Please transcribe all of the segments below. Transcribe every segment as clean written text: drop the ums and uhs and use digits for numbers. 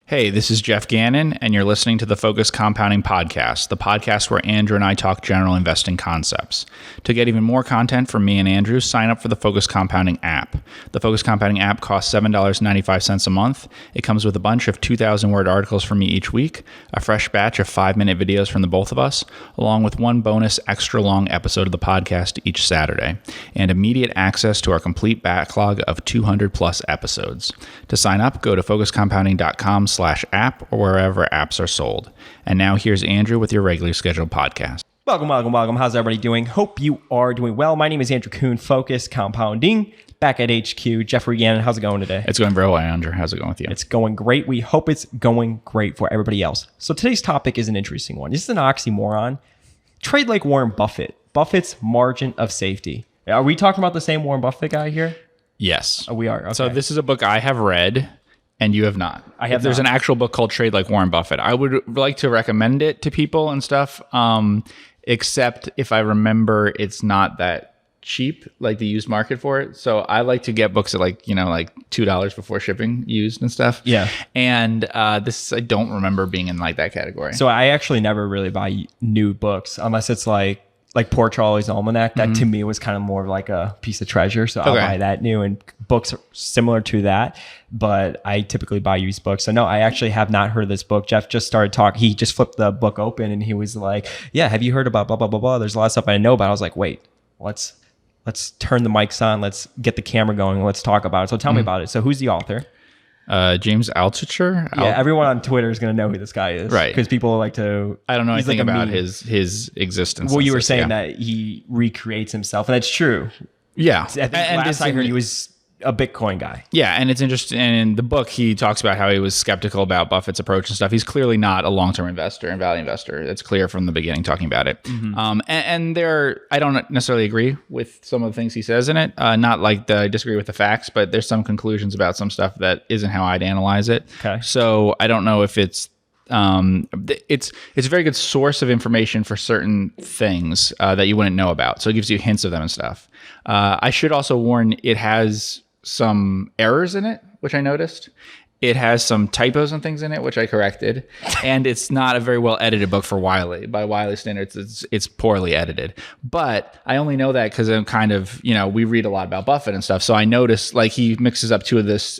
Hey, this is Geoff Gannon, and you're listening to the Focused Compounding Podcast, the podcast where Andrew and I talk general investing concepts. To get even more content from me and Andrew, sign up for the Focused Compounding app. The Focused Compounding app costs $7.95 a month. It comes with a bunch of 2,000-word articles from me each week, a fresh batch of 5-minute videos from the both of us, along with one bonus extra-long episode of the podcast each Saturday, and immediate access to our complete backlog of 200-plus episodes. To sign up, go to focusedcompounding.com/app or wherever apps are sold. And now here's Andrew with your regularly scheduled podcast. Welcome. How's everybody doing? Hope you are doing well. My name is Andrew Kuhn, Focused Compounding, back at HQ. Geoff Gannon, how's it going today? It's going very well, Andrew. How's it going with you? It's going great. We hope it's going great for everybody else. So today's topic is an interesting one. This is an oxymoron. Trade like Warren Buffett. Buffett's margin of safety. Are we talking about the same Warren Buffett guy here? Yes. Oh, we are. Okay. So this is a book I have read, and you have not. There's an actual book called Trade Like Warren Buffett. I would like to recommend it to people and stuff, except if I remember it's not that cheap, like the used market for it. So I like to get books at like $2 before shipping used and stuff. Yeah. And this, I don't remember being in like that category. So I actually never really buy new books unless it's like Poor Charlie's Almanac. That to me was kind of more like a piece of treasure. So I'll buy that new, and books similar to that. But I typically buy used books. So no, I actually have not heard of this book. Geoff just started talking. He just flipped the book open and he was like, yeah, have you heard about blah, blah, blah, blah? There's a lot of stuff I know about. I was like, wait, let's turn the mics on. Let's get the camera going. Let's talk about it. So tell me about it. So who's the author? James Altucher. Yeah, everyone on Twitter is going to know who this guy is. Right. Because people like to... I don't know anything about his existence. Well, you were saying that he recreates himself, and that's true. Yeah. I think last I heard he was a Bitcoin guy. Yeah, and it's interesting. And in the book, he talks about how he was skeptical about Buffett's approach and stuff. He's clearly not a long-term investor and value investor. It's clear from the beginning talking about it. Mm-hmm. And I don't necessarily agree with some of the things he says in it. Not like that I disagree with the facts, but there's some conclusions about some stuff that isn't how I'd analyze it. Okay. So I don't know if it's a very good source of information for certain things that you wouldn't know about. So it gives you hints of them and stuff. I should also warn, it has some errors in it, which I noticed. It has some typos and things in it, which I corrected. And it's not a very well edited book for Wiley. By Wiley standards, it's poorly edited. But I only know that because I'm kind of, we read a lot about Buffett and stuff. So I noticed like he mixes up two of this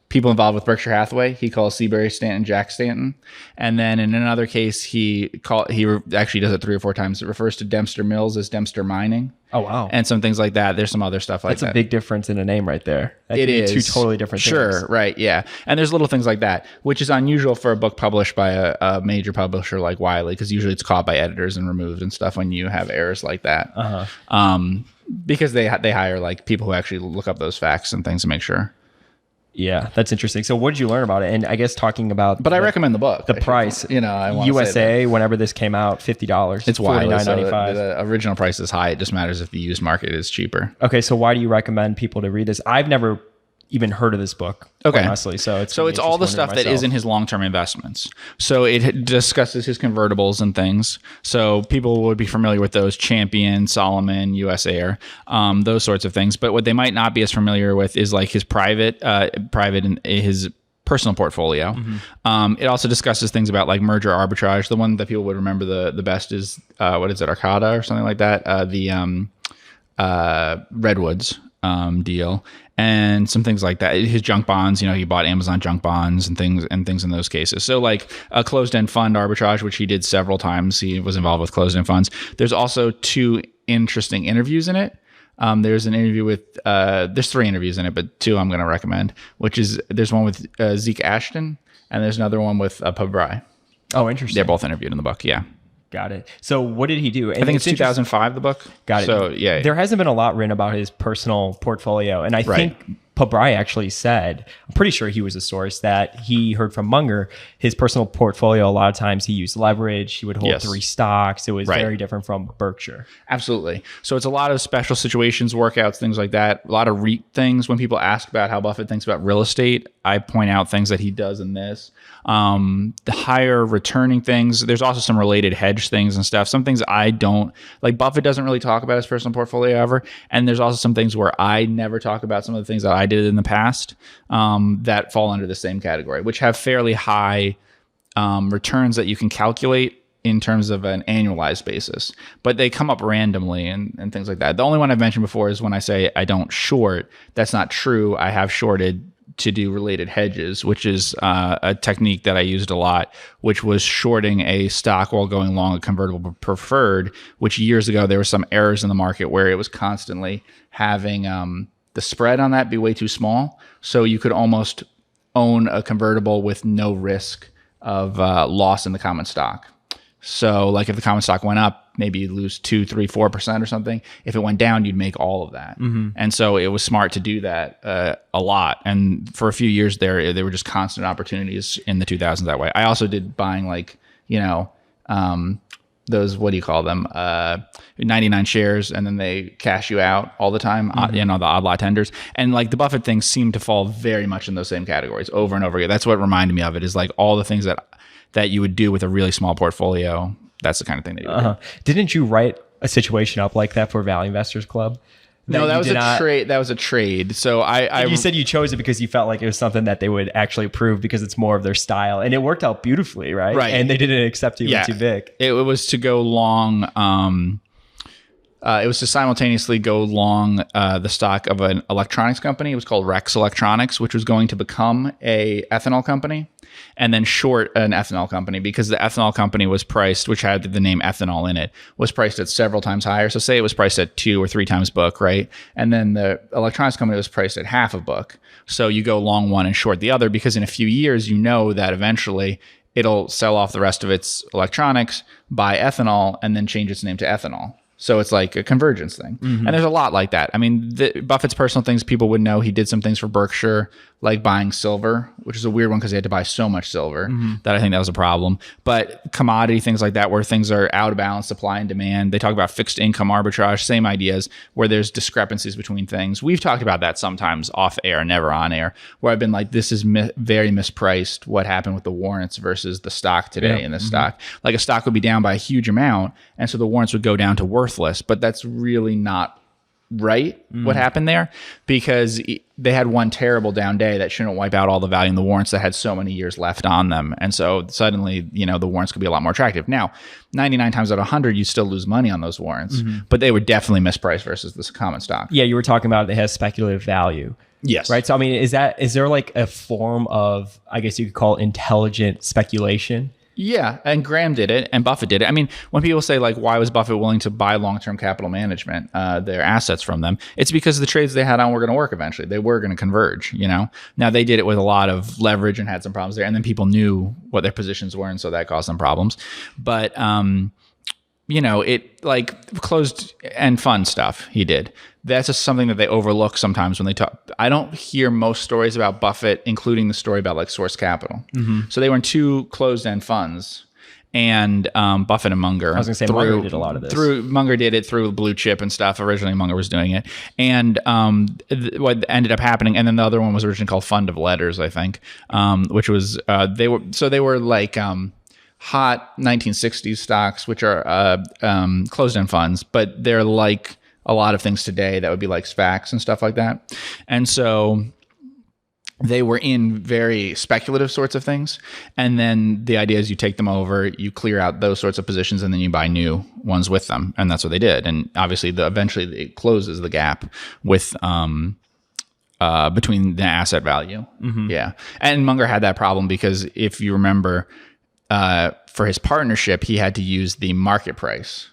people involved with Berkshire Hathaway. He calls Seabury Stanton Jack Stanton. And then in another case, he actually does it 3 or 4 times. It refers to Dempster Mills as Dempster Mining. Oh, wow. And some things like that. There's some other stuff like that. That's a big difference in a name right there. That it is. 2 totally different things. Sure, right, yeah. And there's little things like that, which is unusual for a book published by a major publisher like Wiley, because usually it's caught by editors and removed and stuff when you have errors like that. Because they hire like people who actually look up those facts and things to make sure. Yeah, that's interesting. So what did you learn about it? And I guess talking about... But I recommend the book. The price. I want USA, whenever this came out, $50. It's wild. $49.95. The original price is high. It just matters if the used market is cheaper. Okay, so why do you recommend people to read this? I've never even heard of this book, honestly. So it's all the stuff that isn't his long-term investments. So it discusses his convertibles and things. So people would be familiar with those: Champion, Solomon, US Air, those sorts of things. But what they might not be as familiar with is like his private and his personal portfolio. It also discusses things about like merger arbitrage. The one that people would remember the best is Arcata or something like that. The Redwoods deal. And some things like that. His junk bonds, he bought Amazon junk bonds and things in those cases. So like a closed-end fund arbitrage, which he did several times. He was involved with closed-end funds. There's also 2 interesting interviews in it. There's an interview with, there's 3 interviews in it, but 2 I'm going to recommend, which is, there's one with Zeke Ashton, and there's another one with Pabrai. Oh, interesting. They're both interviewed in the book, yeah. Got it. So what did he do? And I think it's 2005, the book. Got it. So yeah. There hasn't been a lot written about his personal portfolio. And I think Pabrai actually said, I'm pretty sure he was a source, that he heard from Munger, his personal portfolio, a lot of times he used leverage. He would hold 3 stocks. It was very different from Berkshire. Absolutely. So it's a lot of special situations, workouts, things like that. A lot of REIT things. When people ask about how Buffett thinks about real estate, I point out things that he does in this. The higher returning things. There's also some related hedge things and stuff. Some things I don't like. Buffett doesn't really talk about his personal portfolio ever. And there's also some things where I never talk about some of the things that I did in the past that fall under the same category, which have fairly high returns that you can calculate in terms of an annualized basis, but they come up randomly and things like that. The only one I've mentioned before is when I say I don't short. That's not true. I have shorted to do related hedges, which is a technique that I used a lot, which was shorting a stock while going long a convertible preferred, which years ago there were some errors in the market where it was constantly having the spread on that be way too small. So you could almost own a convertible with no risk of loss in the common stock. So like if the common stock went up, maybe you'd lose 2, 3, 4% or something. If it went down, you'd make all of that. And so it was smart to do that a lot. And for a few years there were just constant opportunities in the 2000s that way. I also did buying like, those, what do you call them? 99 shares, and then they cash you out all the time, the odd lot tenders. And like the Buffett things seem to fall very much in those same categories over and over again. That's what reminded me of it, is like all the things that you would do with a really small portfolio. That's the kind of thing that you would do. Didn't you write a situation up like that for Value Investors Club? No, that was a trade. That was a trade. So you said you chose it because you felt like it was something that they would actually approve because it's more of their style, and it worked out beautifully, right? Right. And they didn't accept you too big. It was to go long. It was to simultaneously go long the stock of an electronics company. It was called Rex Electronics, which was going to become a ethanol company, and then short an ethanol company because the ethanol company was priced, which had the name ethanol in it, was priced at several times higher. So say it was priced at 2 or 3 times book, right? And then the electronics company was priced at half a book. So you go long one and short the other because in a few years, you know that eventually it'll sell off the rest of its electronics, buy ethanol, and then change its name to ethanol. So it's like a convergence thing. And there's a lot like that. I mean, Buffett's personal things, people would know. He did some things for Berkshire, like buying silver, which is a weird one because he had to buy so much silver that I think that was a problem. But commodity things like that, where things are out of balance, supply and demand. They talk about fixed income arbitrage, same ideas, where there's discrepancies between things. We've talked about that sometimes off air, never on air, where I've been like, this is very mispriced. What happened with the warrants versus the stock today in this stock? Like a stock would be down by a huge amount, and so the warrants would go down to worthless, but that's really not right what happened there, because they had one terrible down day that shouldn't wipe out all the value in the warrants that had so many years left on them. And so suddenly, the warrants could be a lot more attractive. Now, 99 times out of 100, you still lose money on those warrants, but they were definitely mispriced versus this common stock. Yeah, you were talking about it has speculative value. Yes. Right. So, I mean, is there like a form of, I guess you could call it intelligent speculation? Yeah, and Graham did it, and Buffett did it. I mean, when people say, like, why was Buffett willing to buy long-term capital management, their assets from them, it's because the trades they had on were going to work eventually. They were going to converge, Now, they did it with a lot of leverage and had some problems there, and then people knew what their positions were, and so that caused them problems. But, it, like, closed-end fund stuff he did. That's just something that they overlook sometimes when they talk. I don't hear most stories about Buffett, including the story about like Source Capital. So they were in 2 closed-end funds, and Buffett and Munger. I was going to say Munger did a lot of this. Munger did it through Blue Chip and stuff. Originally, Munger was doing it, and what ended up happening, and then the other one was originally called Fund of Letters, I think, which was they were like hot 1960s stocks, which are closed-end funds, but they're like a lot of things today that would be like SPACs and stuff like that. And so they were in very speculative sorts of things. And then the idea is you take them over, you clear out those sorts of positions, and then you buy new ones with them. And that's what they did. And obviously eventually it closes the gap with between the asset value. Yeah. And Munger had that problem because if you remember, for his partnership, he had to use the market price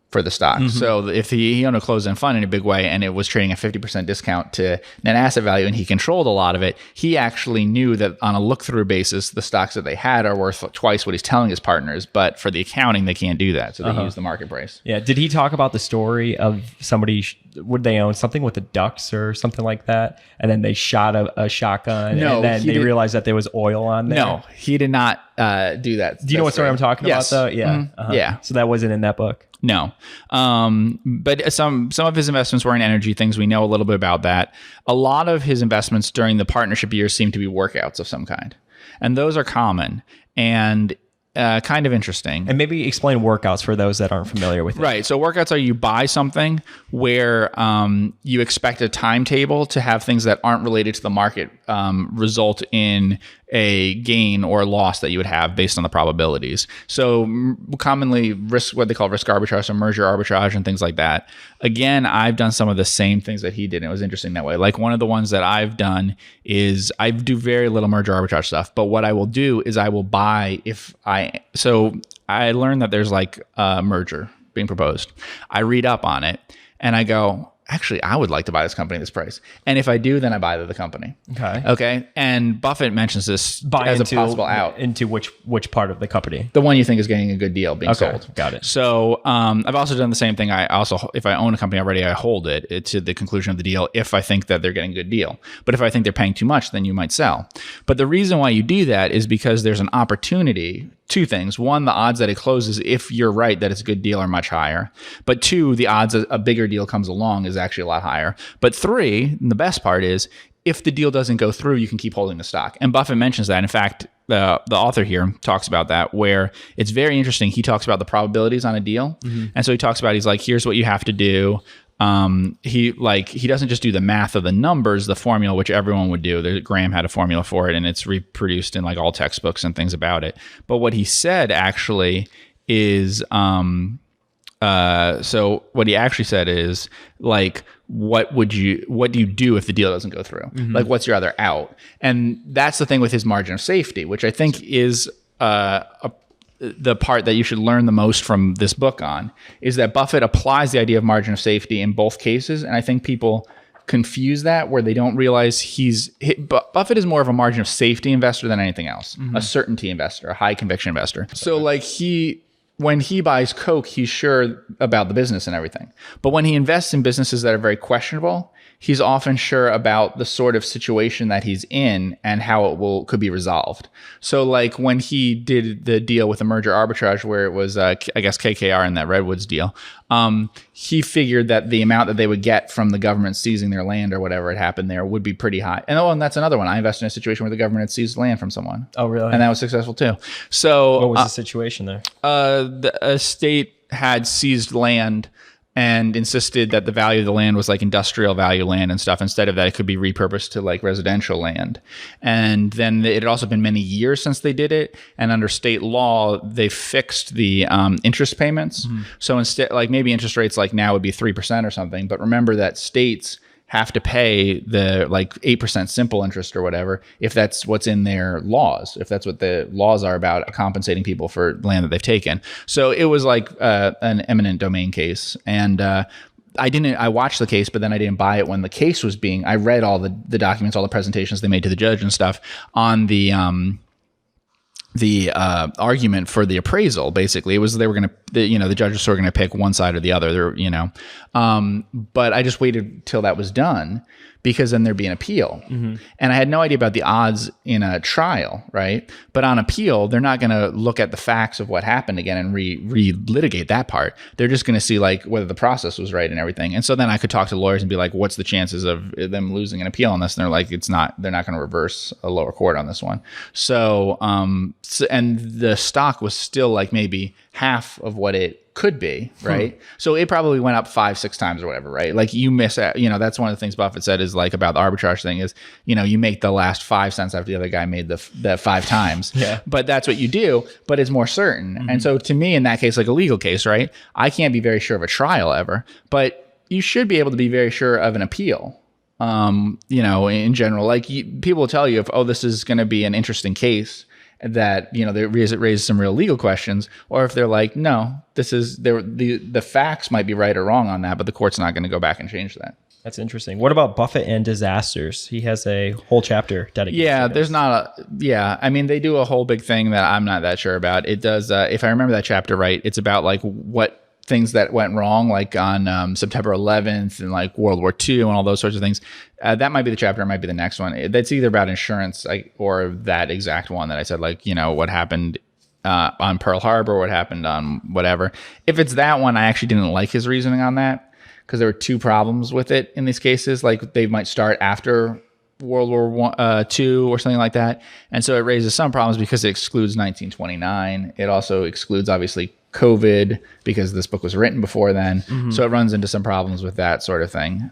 for the stock. So if he owned a closed-end fund in a big way and it was trading a 50% discount to net asset value and he controlled a lot of it, he actually knew that on a look-through basis, the stocks that they had are worth twice what he's telling his partners. But for the accounting, they can't do that. So they use the market price. Yeah. Did he talk about the story of somebody, would they own something with the ducks or something like that? And then they shot a shotgun and then they realized that there was oil on there? No, he did not do that. Do you know what story I'm talking about though? Yeah. Yeah. So that wasn't in that book? No. But some of his investments were in energy things. We know a little bit about that. A lot of his investments during the partnership years seem to be workouts of some kind. And those are common. And kind of interesting. And maybe explain workouts for those that aren't familiar with it. Right. So workouts are you buy something where you expect a timetable to have things that aren't related to the market result in a gain or loss that you would have based on the probabilities. So commonly what they call risk arbitrage or merger arbitrage and things like that. Again, I've done some of the same things that he did, and it was interesting that way. Like one of the ones that I've done is I do very little merger arbitrage stuff, but what I will do is I will buy so I learned that there's like a merger being proposed. I read up on it and I go, actually, I would like to buy this company at this price. And if I do, then I buy the company. Okay. And Buffett mentions this as a possible out. Into which part of the company? The one you think is getting a good deal being sold. Got it. So I've also done the same thing. If I own a company already, I hold it to the conclusion of the deal if I think that they're getting a good deal. But if I think they're paying too much, then you might sell. But the reason why you do that is because there's an opportunity. Two things. One, the odds that it closes, if you're right that it's a good deal, are much higher. But two, the odds that a bigger deal comes along is actually a lot higher. But three, and the best part is, if the deal doesn't go through, you can keep holding the stock. And Buffett mentions that. In fact, the author here talks about that, where it's very interesting. He talks about the probabilities on a deal. And so he talks about, he's like, here's what you have to do. He doesn't just do the math of the numbers, the formula, which everyone would do. Graham had a formula for it, and it's reproduced in like all textbooks and things about it. But what he said actually is, so what he actually said is like, what do you do if the deal doesn't go through? Like, what's your other out? And that's the thing with his margin of safety, which I think is, the part that you should learn the most from this book on, is that Buffett applies the idea of margin of safety in both cases. And I think people confuse that, where they don't realize Buffett is more of a margin of safety investor than anything else, a certainty investor, a high conviction investor. So like when he buys Coke, he's sure about the business and everything. But when he invests in businesses that are very questionable, he's often sure about the sort of situation that he's in and how it could be resolved. So like when he did the deal with the merger arbitrage, where it was, I guess, KKR in that Redwoods deal, he figured that the amount that they would get from the government seizing their land or whatever had happened there would be pretty high. And that's another one. I invested in a situation where the government had seized land from someone. Oh, really? And that was successful too. So what was the situation there? The state had seized land and insisted that the value of the land was like industrial value land and stuff. Instead of that, it could be repurposed to like residential land. And then it had also been many years since they did it. And under state law, they fixed the interest payments. So instead, like maybe interest rates like now would be 3% or something. But remember that states have to pay the like 8% simple interest or whatever, if that's what's in their laws, if that's what the laws are about compensating people for land that they've taken. So it was like an eminent domain case. And I watched the case, but then I didn't buy it when the case was I read all the documents, all the presentations they made to the judge and stuff on the argument for the appraisal. Basically, it was they were going to, the judge was sort of going to pick one side or the other. But I just waited till that was done, because then there'd be an appeal. And I had no idea about the odds in a trial, right? But on appeal, they're not going to look at the facts of what happened again and re-litigate that part. They're just going to see like whether the process was right and everything. And so then I could talk to lawyers and be like, what's the chances of them losing an appeal on this? And they're like, they're not going to reverse a lower court on this one. So, and the stock was still like maybe half of what it could be, right? So it probably went up 5-6 times or whatever, right? Like you miss out, that's one of the things Buffett said is like about the arbitrage thing is, you make the last 5 cents after the other guy made the 5 times. Yeah. But that's what you do, but it's more certain. And so to me, in that case, like a legal case, right? I can't be very sure of a trial ever, but you should be able to be very sure of an appeal. In general, like people will tell you if, this is going to be an interesting case, that they raise some real legal questions, or if they're like, no, this is the facts might be right or wrong on that, but the court's not going to go back and change that. That's interesting. What about Buffett and disasters? He has a whole chapter dedicated. Yeah, there's not I mean, they do a whole big thing that I'm not that sure about. It does, if I remember that chapter right, it's about like what things that went wrong, like on September 11th and like World War II and all those sorts of things. That might be the chapter, it might be the next one. That's either about insurance or that exact one that I said, like, what happened on Pearl Harbor, what happened on whatever. If it's that one, I actually didn't like his reasoning on that, because there were 2 problems with it in these cases. Like they might start after World War II or something like that. And so it raises some problems because it excludes 1929. It also excludes, obviously, COVID because this book was written before then. So it runs into some problems with that sort of thing.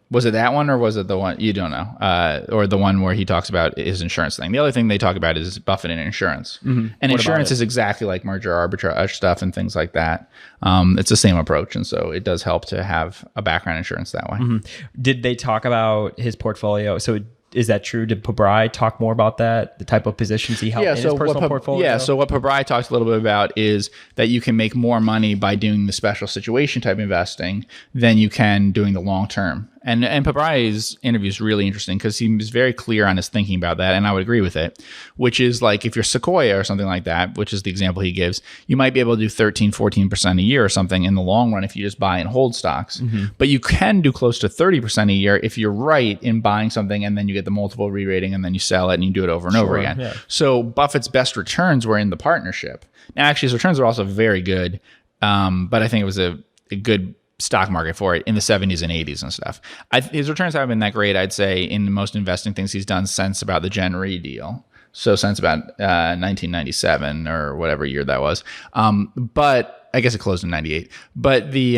Was it that one or was it the one, you don't know, or the one where he talks about his insurance thing? The other thing they talk about is Buffett and insurance. And insurance is exactly like merger arbitrage stuff and things like that. It's the same approach. And so it does help to have a background insurance that way. Did they talk about his portfolio? So is that true? Did Pabrai talk more about that? The type of positions he held in his personal portfolio? Yeah, so what Pabrai talks a little bit about is that you can make more money by doing the special situation type investing than you can doing the long term. And Pabrai's interview is really interesting because he was very clear on his thinking about that, and I would agree with it, which is like if you're Sequoia or something like that, which is the example he gives, you might be able to do 13, 14% a year or something in the long run if you just buy and hold stocks. But you can do close to 30% a year if you're right in buying something and then you get the multiple re-rating and then you sell it and you do it over and over again. Yeah. So Buffett's best returns were in the partnership. Now, actually, his returns are also very good, but I think it was a good stock market for it in the 70s and 80s and stuff. His returns haven't been that great, I'd say, in the most investing things he's done since about the Gen Re deal. So since about 1997 or whatever year that was. But I guess it closed in 98. But the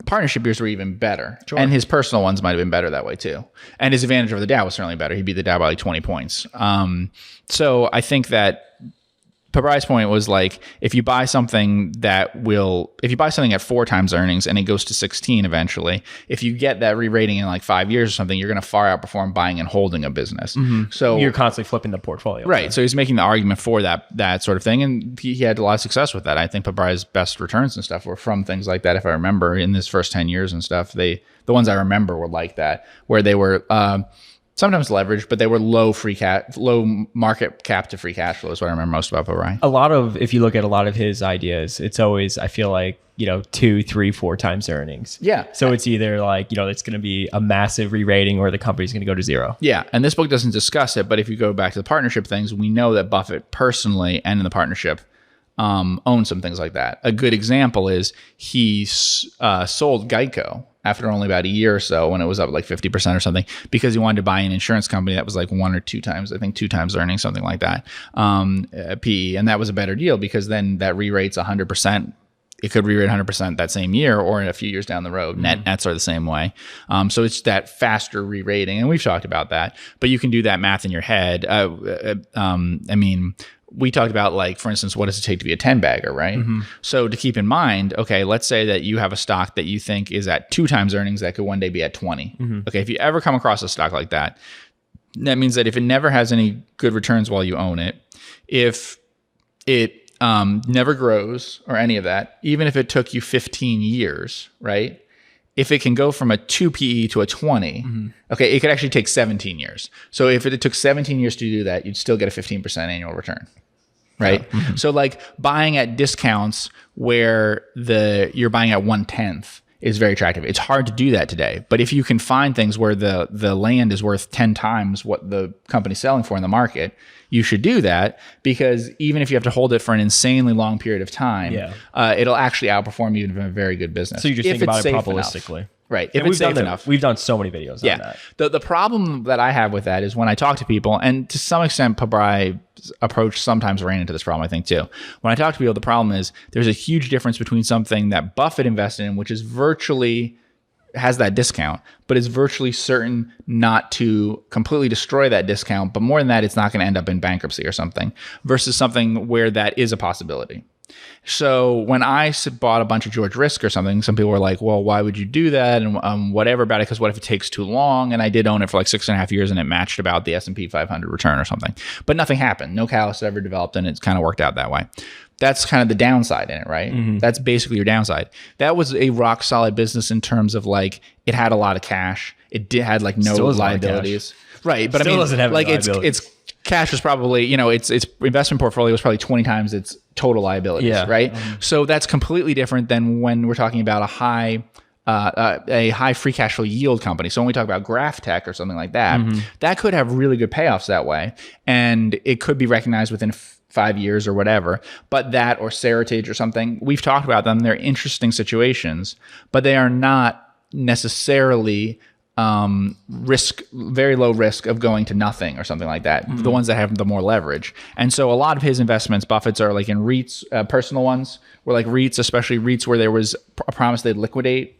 partnership years were even better. Sure. And his personal ones might have been better that way too. And his advantage over the Dow was certainly better. He beat the Dow by like 20 points. So I think that Pabrai's point was like, if you buy something at 4 times earnings and it goes to 16 eventually, if you get that re-rating in like 5 years or something, you're going to far outperform buying and holding a business. So you're constantly flipping the portfolio. Right. Right. So he's making the argument for that sort of thing. And he had a lot of success with that. I think Pabrai's best returns and stuff were from things like that. If I remember in his first 10 years and stuff, the ones I remember were like that, where they were, sometimes leveraged, but they were low market cap to free cash flow is what I remember most about Pabrai. If you look at a lot of his ideas, it's always, I feel like, 2, 3, 4 times earnings. Yeah. So it's either like, it's going to be a massive re-rating or the company's going to go to zero. Yeah. And this book doesn't discuss it, but if you go back to the partnership things, we know that Buffett personally and in the partnership own some things like that. A good example is he sold Geico after only about a year or so when it was up like 50% or something because he wanted to buy an insurance company that was like 1 or 2 times, I think 2 times earnings, something like that, PE. And that was a better deal because then that re-rates 100%. It could re-rate 100% that same year or in a few years down the road. Nets are the same way. So it's that faster re-rating. And we've talked about that. But you can do that math in your head. We talked about, like, for instance, what does it take to be a 10-bagger, right? So to keep in mind, okay, let's say that you have a stock that you think is at 2 times earnings that could one day be at 20. Okay, if you ever come across a stock like that, that means that if it never has any good returns while you own it, if it never grows or any of that, even if it took you 15 years, right? If it can go from a 2 PE to a 20, okay, it could actually take 17 years. So if it took 17 years to do that, you'd still get a 15% annual return, right? Yeah. So like buying at discounts where you're buying at 1/10 is very attractive. It's hard to do that today. But if you can find things where the land is worth 10 times what the company's selling for in the market, you should do that because even if you have to hold it for an insanely long period of time, it'll actually outperform even a very good business. So you just think about it probabilistically. Right. If it's safe enough. We've done so many videos on that. The problem that I have with that is when I talk to people, and to some extent, Pabrai's approach sometimes ran into this problem, I think, too. When I talk to people, the problem is there's a huge difference between something that Buffett invested in, which is virtually has that discount, but is virtually certain not to completely destroy that discount. But more than that, it's not going to end up in bankruptcy or something, versus something where that is a possibility. So when I bought a bunch of George Risk or something, some people were like, well, why would you do that? And whatever about it, because what if it takes too long? And I did own it for like 6.5 years and it matched about the S&P 500 return or something. But nothing happened. No catalyst ever developed and it's kind of worked out that way. That's kind of the downside in it, right? That's basically your downside. That was a rock solid business in terms of like it had a lot of cash. It had like no liabilities. Right. But Still doesn't have like its cash was probably, its investment portfolio was probably 20 times its total liabilities, right? So that's completely different than when we're talking about a high free cash flow yield company. So when we talk about Graph Tech or something like that, that could have really good payoffs that way. And it could be recognized within 5 years or whatever. But that or Seritage or something, we've talked about them. They're interesting situations, but they are not necessarily very low risk of going to nothing or something like that. The ones that have the more leverage. And so a lot of his investments, Buffett's, are like in REITs, personal ones, were like REITs, especially REITs where there was a promise they'd liquidate.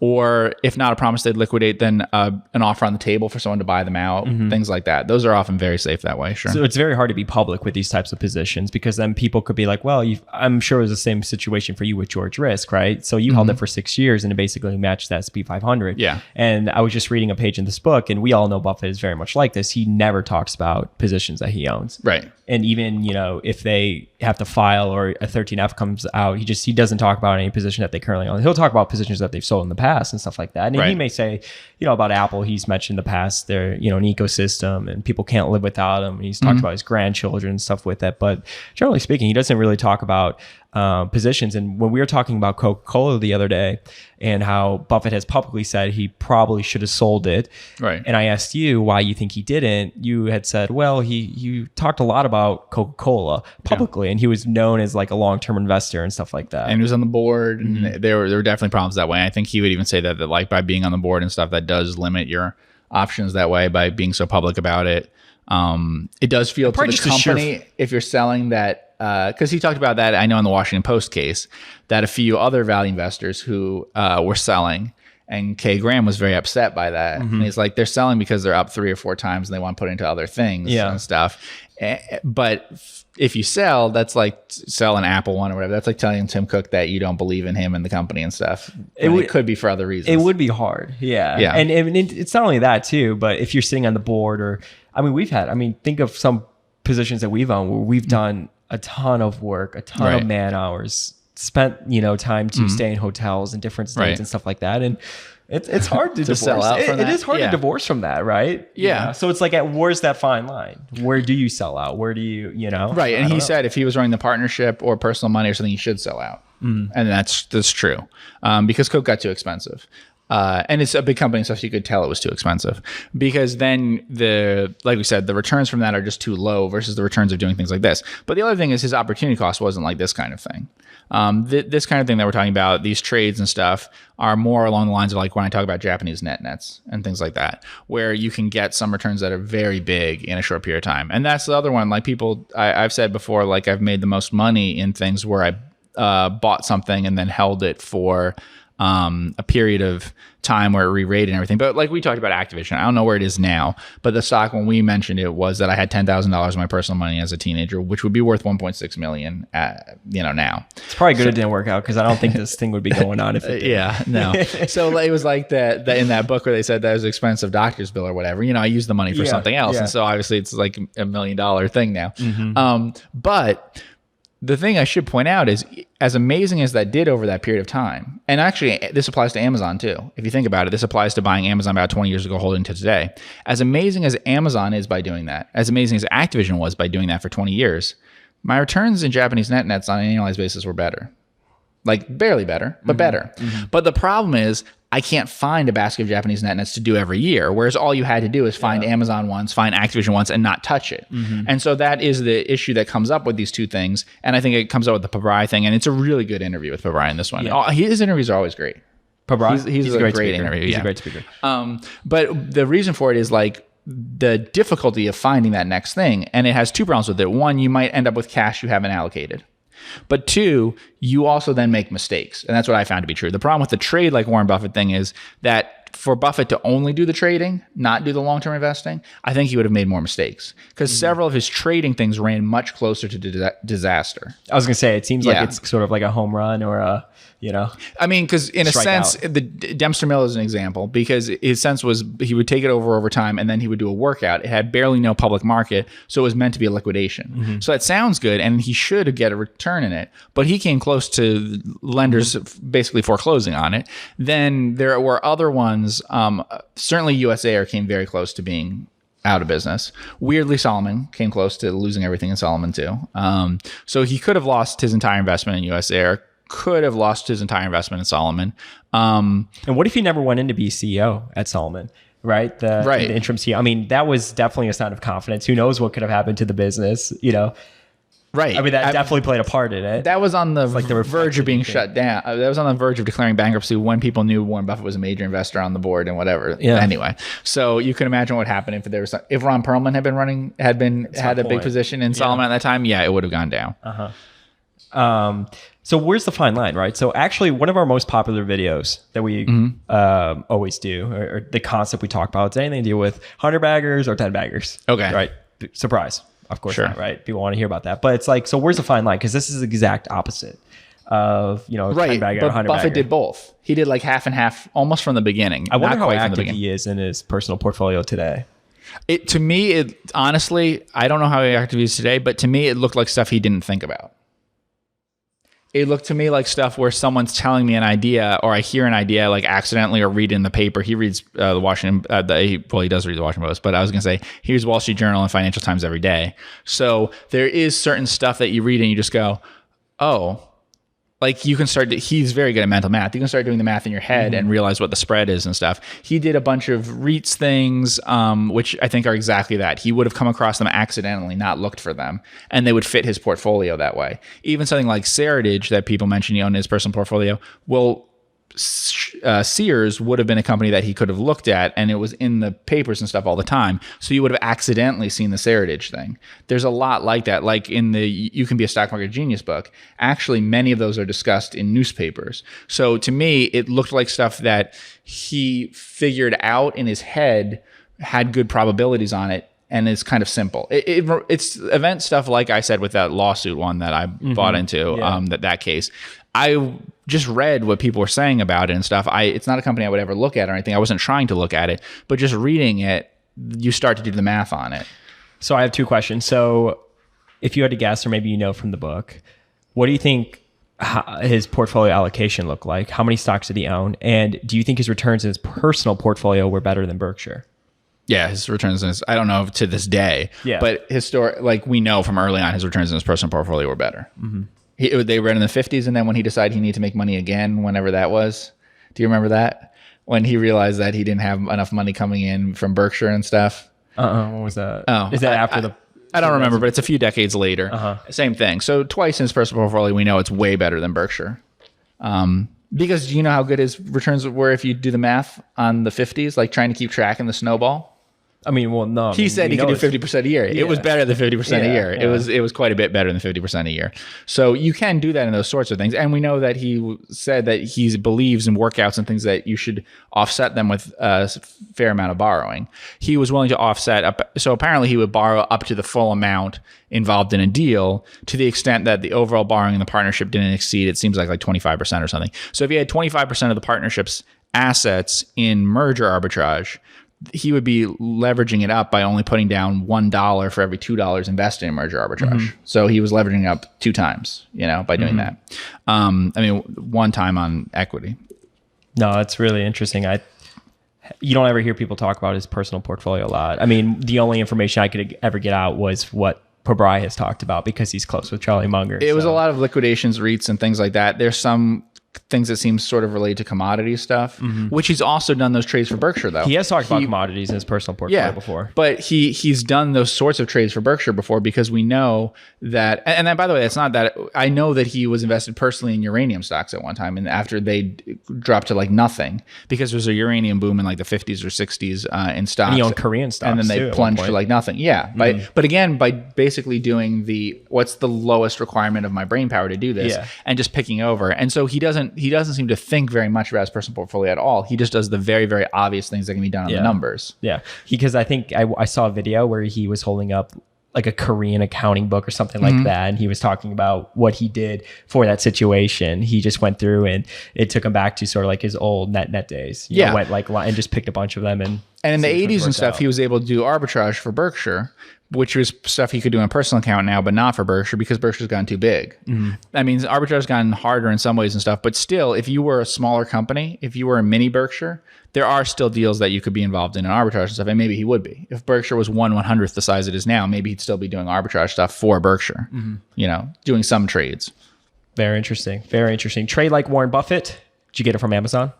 Or if not a promise they'd liquidate, then an offer on the table for someone to buy them out, things like that. Those are often very safe that way, sure. So it's very hard to be public with these types of positions because then people could be like, well, I'm sure it was the same situation for you with George Risk, right? So you held it for 6 years and it basically matched the S&P 500. Yeah. And I was just reading a page in this book, and we all know Buffett is very much like this. He never talks about positions that he owns. Right. And even, if they have to file or a 13F comes out, he doesn't talk about any position that they currently own. He'll talk about positions that they've sold in the past and stuff like that. And he may say, about Apple, he's mentioned in the past, they're, an ecosystem and people can't live without them. And he's talked about his grandchildren and stuff with that. But generally speaking, he doesn't really talk about positions. And when we were talking about Coca-Cola the other day and how Buffett has publicly said he probably should have sold it. Right. And I asked you why you think he didn't. You had said, well, he talked a lot about Coca-Cola publicly, and he was known as like a long-term investor and stuff like that. And he was on the board, and there were definitely problems that way. I think he would even say that like by being on the board and stuff, that does limit your options that way by being so public about it. It does feel to the company if you're selling that, because he talked about that, I know in the Washington Post case, that a few other value investors who were selling, and Kay Graham was very upset by that. And he's like, they're selling because they're up 3 or 4 times and they want to put into other things and stuff. But if you sell, that's like sell an Apple one or whatever. That's like telling Tim Cook that you don't believe in him and the company and stuff. It could be for other reasons. It would be hard. Yeah. And it's not only that too, but if you're sitting on the board or, think of some positions that we've owned where we've done a ton of work, a ton of man hours, spent, time to stay in hotels in different states and stuff like that. And it's hard to divorce. Sell out from that. It is hard to divorce from that, right? Yeah. So it's like, where's that fine line? Where do you sell out? Where do you, Right. And he said if he was running the partnership or personal money or something, he should sell out. And that's true. Because Coke got too expensive. And it's a big company, so you could tell it was too expensive because then like we said, the returns from that are just too low versus the returns of doing things like this. But the other thing is his opportunity cost wasn't like this kind of thing. This kind of thing that we're talking about, these trades and stuff, are more along the lines of like when I talk about Japanese nets and things like that, where you can get some returns that are very big in a short period of time. And that's the other one. Like I've said before, like I've made the most money in things where I bought something and then held it for a period of time where it re-rated and everything. But like we talked about Activision, I don't know where it is now, but the stock when we mentioned it was that I had $10,000 of my personal money as a teenager, which would be worth 1.6 million now. It's probably good it didn't work out because I don't think this thing would be going on if it did. Yeah, no. So it was like that in that book where they said that was an expensive doctor's bill or whatever. I used the money for something else. And so obviously it's like $1 million thing now. But the thing I should point out is, as amazing as that did over that period of time, and actually this applies to Amazon too. If you think about it, this applies to buying Amazon about 20 years ago, holding to today. As amazing as Amazon is by doing that, as amazing as Activision was by doing that for 20 years, my returns in Japanese nets on an annualized basis were better. Like barely better, but better. But the problem is I can't find a basket of Japanese nets to do every year, whereas all you had to do is find Amazon ones, find Activision ones, and not touch it. And so that is the issue that comes up with these two things. And I think it comes up with the Pabrai thing, and it's a really good interview with Pabrai in this one. His interviews are always great. Pabrai? He's a great interview. He's a great speaker. But the reason for it is like the difficulty of finding that next thing, and it has two problems with it. One, you might end up with cash you haven't allocated. But two, you also then make mistakes. And that's what I found to be true. The problem with the trade like Warren Buffett thing is that for Buffett to only do the trading, not do the long-term investing, I think he would have made more mistakes because several of his trading things ran much closer to disaster. I was going to say, it seems like it's sort of like a home run or a, I mean, because in a sense, the Dempster Mill is an example because his sense was he would take it over time and then he would do a workout. It had barely no public market, so it was meant to be a liquidation. So that sounds good, and he should get a return in it, but he came close to lenders basically foreclosing on it. Then there were other ones, certainly US Air came very close to being out of business. Weirdly, Solomon came close to losing everything in Solomon too. So he could have lost his entire investment in US Air, could have lost his entire investment in Solomon. And what if he never went in to be CEO at Solomon? Right? The interim CEO. I mean, that was definitely a sign of confidence. Who knows what could have happened to the business, Right. I mean, that definitely played a part in it. That was on the like the verge of being shut down. That was on the verge of declaring bankruptcy when people knew Warren Buffett was a major investor on the board and whatever. Yeah. Anyway, so you can imagine what happened if Ron Perlman had a big position in Solomon at that time. Yeah, it would have gone down. So where's the fine line, right? So actually, one of our most popular videos that we always do, or the concept we talk about, it's anything to do with 100 baggers or 10 baggers. Okay. Right. Surprise. Of course Sure. not, right? People want to hear about that. But it's like, so where's the fine line? Because this is the exact opposite of, 10 bagger But or 100 Buffett bagger. did both. He did like half and half almost from the beginning. I wonder not how quite from the active beginning. he is in his personal portfolio today. To me, honestly, I don't know how active he is today, but to me, it looked like stuff he didn't think about. It looked to me like stuff where someone's telling me an idea, or I hear an idea like accidentally, or read it in the paper. He reads the Washington, he does read the Washington Post, but I was going to say he reads Wall Street Journal and Financial Times every day. So there is certain stuff that you read and you just go, oh, like you can he's very good at mental math. You can start doing the math in your head and realize what the spread is and stuff. He did a bunch of REITs things, which I think are exactly that. He would have come across them accidentally, not looked for them, and they would fit his portfolio that way. Even something like Seritage that people mention he owned in his personal portfolio, Sears would have been a company that he could have looked at, and it was in the papers and stuff all the time. So you would have accidentally seen the Seritage thing. There's a lot like that. Like in the You Can Be a Stock Market Genius book, actually many of those are discussed in newspapers. So to me, it looked like stuff that he figured out in his head, had good probabilities on it, and it's kind of simple. It's event stuff, like I said, with that lawsuit one that I bought into, that case. I just read what people were saying about it and stuff. It's not a company I would ever look at or anything. I wasn't trying to look at it, but just reading it, you start to do the math on it. So I have two questions. So if you had to guess, or maybe from the book, what do you think his portfolio allocation looked like? How many stocks did he own? And do you think his returns in his personal portfolio were better than Berkshire? Yeah, his returns I don't know to this day, but we know from early on his returns in his personal portfolio were better. They were in the 50s, and then when he decided he needed to make money again, whenever that was, do you remember that? When he realized that he didn't have enough money coming in from Berkshire and stuff. What was that? Oh, is that after I don't remember, but it's a few decades later. Same thing. So twice in his personal portfolio, we know it's way better than Berkshire. Because do you know how good his returns were if you do the math on the 50s, like trying to keep track in the snowball? I mean, well, no. He said he could do 50% a year. Yeah. It was better than 50% a year. Yeah. It was quite a bit better than 50% a year. So you can do that in those sorts of things. And we know that he said that he believes in workouts and things that you should offset them with a fair amount of borrowing. He was willing to offset up. So apparently he would borrow up to the full amount involved in a deal, to the extent that the overall borrowing in the partnership didn't exceed, it seems like 25% or something. So if he had 25% of the partnership's assets in merger arbitrage, he would be leveraging it up by only putting down $1 for every $2 invested in merger arbitrage. So he was leveraging up 2 times, by doing that. One time on equity. No, that's really interesting. You don't ever hear people talk about his personal portfolio a lot. I mean, the only information I could ever get out was what Pobrai has talked about, because he's close with Charlie Munger. It was a lot of liquidations, REITs, and things like that. There's some things that seem sort of related to commodity stuff, which he's also done those trades for Berkshire, though. He has talked about commodities in his personal portfolio before. But he's done those sorts of trades for Berkshire before, because we know that, and then, by the way, it's not that, I know that he was invested personally in uranium stocks at one time, and after they dropped to nothing, because there was a uranium boom in the 50s or 60s in stocks. And he owned Korean stocks, and then they plunged to nothing. Yeah. But again, by basically doing what's the lowest requirement of my brain power to do this, and just picking over. And so he doesn't seem to think very much about his personal portfolio at all. He just does the very, very obvious things that can be done on the numbers. Yeah. Because I think I saw a video where he was holding up a Korean accounting book or something like that. And he was talking about what he did for that situation. He just went through, and it took him back to sort of his old net days. He went and just picked a bunch of them. And in the 80s and stuff, he was able to do arbitrage for Berkshire, which was stuff he could do on a personal account now, but not for Berkshire, because Berkshire's gotten too big. I mean, arbitrage has gotten harder in some ways and stuff, but still, if you were a smaller company, if you were a mini Berkshire, there are still deals that you could be involved in arbitrage and stuff, and maybe he would be. If Berkshire was 1/100th the size it is now, maybe he'd still be doing arbitrage stuff for Berkshire, doing some trades. Very interesting. Very interesting. Trade like Warren Buffett. Did you get it from Amazon?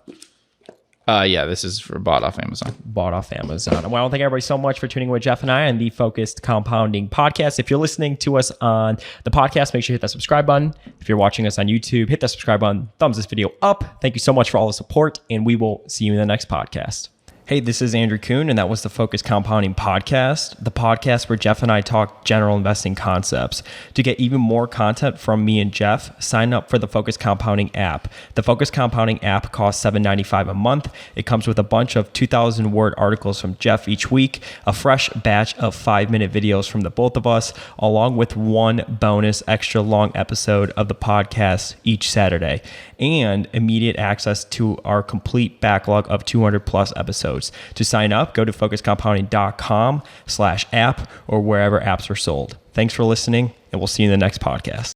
Yeah, this is for bought off Amazon. Bought off Amazon. Well, thank everybody so much for tuning in with Geoff and I on the Focused Compounding Podcast. If you're listening to us on the podcast, make sure you hit that subscribe button. If you're watching us on YouTube, hit that subscribe button, thumbs this video up. Thank you so much for all the support, and we will see you in the next podcast. Hey, this is Andrew Kuhn, and that was the Focused Compounding Podcast, the podcast where Geoff and I talk general investing concepts. To get even more content from me and Geoff, sign up for the Focused Compounding app. The Focused Compounding app costs $7.95 a month. It comes with a bunch of 2,000-word articles from Geoff each week, a fresh batch of 5-minute videos from the both of us, along with one bonus extra long episode of the podcast each Saturday, and immediate access to our complete backlog of 200 plus episodes. To sign up, go to focusedcompounding.com/app or wherever apps are sold. Thanks for listening, and we'll see you in the next podcast.